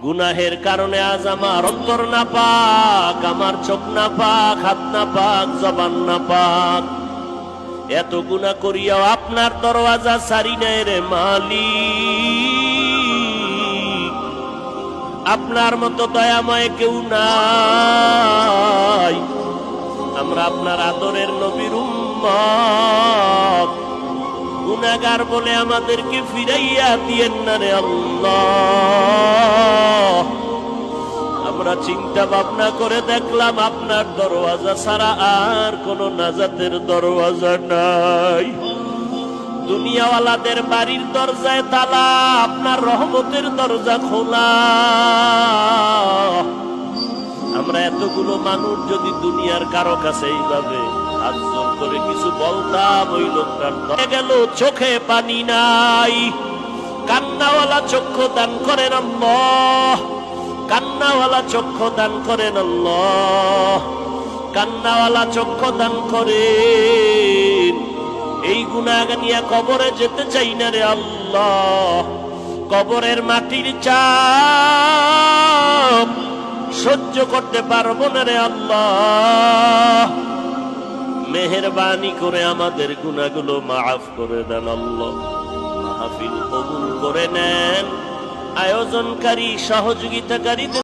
গুনাহের কারণে আজ আমার অন্তর না পাক, আমার চোখ না পাক, হাত না পাক, জবান না পাক। এত গুনাহ করিয়াও আপনার দরওয়াজা ছাড়ি নাই রে মালিক। আপনার মতো দয়াময় কেউ নাই। আমরা আপনার আদরের নবীর উম্মত, গুনাহগার বলে আমাদেরকে ফিরাইয়া দিয়েন না রে আল্লাহ। আমরা চিন্তা ভাবনা করে দেখলাম আপনার দরওয়াজা ছাড়া আর কোন নাজাতের দরওয়াজা নাই। দুনিয়াওয়ালাদের বাড়ির দরজায় তালা, আপনার রহমতের দরজা খোলা। আমরা এতগুলো মানুষ যদি দুনিয়ার কারো কাছে এইভাবে হাত জোর করে কিছু বলতাম, ওই লোকটার গেল চোখে পানি নাই। কান্নাওয়ালা চক্ষু দান করেন আল্লাহ, কান্নাওয়ালা চক্ষু দান করেন আল্লাহ, কান্নাওয়ালা চক্ষু দান করেন। এই গুনাহ নিয়ে কবরে যেতে চাই না রে আল্লাহ। কবরের মাটির চাপ সহ্য করতে পারবো না রে আল্লাহ। মেহেরবানি করে আমাদের গুনাহগুলো মাফ করে দেন আল্লাহ। মাহফিল কবুল করে নেন। আয়োজনকারী সহযোগিতাকারী